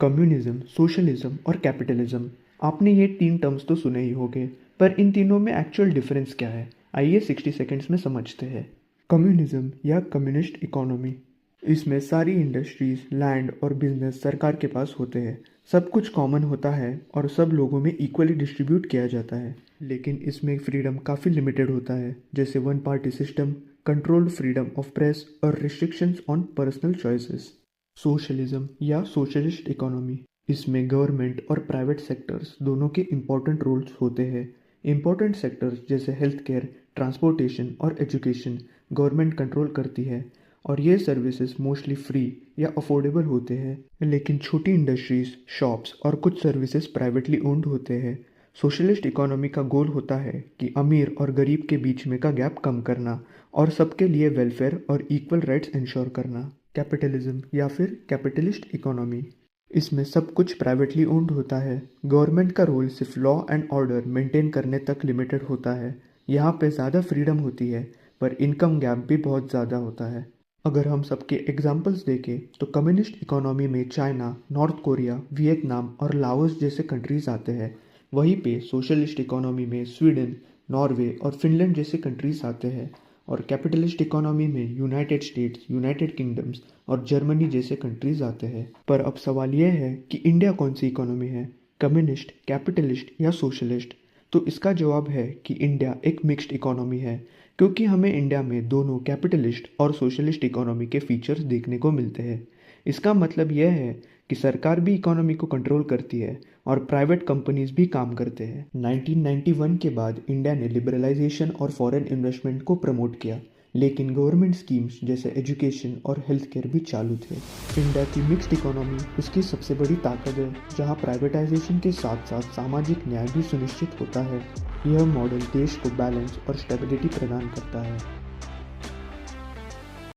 Communism, socialism और capitalism. आपने ये तीन टर्म्स तो सुने ही होंगे, पर इन तीनों में एक्चुअल डिफरेंस क्या है? आइए 60 सेकंड्स में समझते हैं। कम्युनिज्म या कम्युनिस्ट इकोनॉमी, इसमें सारी इंडस्ट्रीज, लैंड और बिजनेस सरकार के पास होते हैं। सब कुछ कॉमन होता है और सब लोगों में इक्वली डिस्ट्रीब्यूट किया जाता है। लेकिन इसमें फ्रीडम काफ़ी लिमिटेड होता है, जैसे one party system, controlled freedom of press और restrictions on personal choices. Socialism या सोशलिस्ट इकोनॉमी, इसमें गवर्नमेंट और प्राइवेट सेक्टर्स दोनों के इम्पोर्टेंट रोल्स होते हैं। इम्पोर्टेंट सेक्टर्स जैसे हेल्थ केयर, ट्रांसपोर्टेशन और एजुकेशन गवर्नमेंट कंट्रोल करती है और ये सर्विसेज मोस्टली फ्री या अफोर्डेबल होते हैं। लेकिन छोटी इंडस्ट्रीज, शॉप्स और कुछ सर्विसेज प्राइवेटली ओन्ड होते हैं। सोशलिस्ट इकोनॉमी का गोल होता है कि अमीर और गरीब के बीच में का गैप कम करना और सबके लिए वेलफेयर और इक्वल राइट्स इंश्योर करना। कैपिटलिज्म या फिर कैपिटलिस्ट इकोनॉमी, इसमें सब कुछ प्राइवेटली ओन्ड होता है। गवर्नमेंट का रोल सिर्फ लॉ एंड ऑर्डर मेंटेन करने तक लिमिटेड होता है। यहाँ पे ज़्यादा फ्रीडम होती है, पर इनकम गैप भी बहुत ज़्यादा होता है। अगर हम सबके एग्जाम्पल्स देखें तो कम्युनिस्ट इकोनॉमी में चाइना, नॉर्थ कोरिया, वियतनाम और लाओस जैसे कंट्रीज आते हैं। वहीं पे सोशलिस्ट इकोनॉमी में स्वीडन, नॉर्वे और फिनलैंड जैसे कंट्रीज आते हैं। और कैपिटलिस्ट इकोनॉमी में यूनाइटेड स्टेट्स, यूनाइटेड किंगडम्स और जर्मनी जैसे कंट्रीज आते हैं। पर अब सवाल यह है कि इंडिया कौन सी इकोनॉमी है, कम्युनिस्ट, कैपिटलिस्ट या सोशलिस्ट? तो इसका जवाब है कि इंडिया एक मिक्स्ड इकोनॉमी है, क्योंकि हमें इंडिया में दोनों कैपिटलिस्ट और सोशलिस्ट इकोनॉमी के फीचर्स देखने को मिलते हैं। इसका मतलब यह है कि सरकार भी इकोनॉमी को कंट्रोल करती है और प्राइवेट कंपनीज भी काम करते हैं। 1991 के बाद इंडिया ने लिबरलाइजेशन और फॉरेन इन्वेस्टमेंट को प्रमोट किया, लेकिन गवर्नमेंट स्कीम्स जैसे एजुकेशन और हेल्थ केयर भी चालू थे। इंडिया की मिक्स्ड इकोनॉमी उसकी सबसे बड़ी ताकत है, जहां प्राइवेटाइजेशन के साथ साथ सामाजिक न्याय भी सुनिश्चित होता है। यह मॉडल देश को बैलेंस और स्टेबिलिटी प्रदान करता है।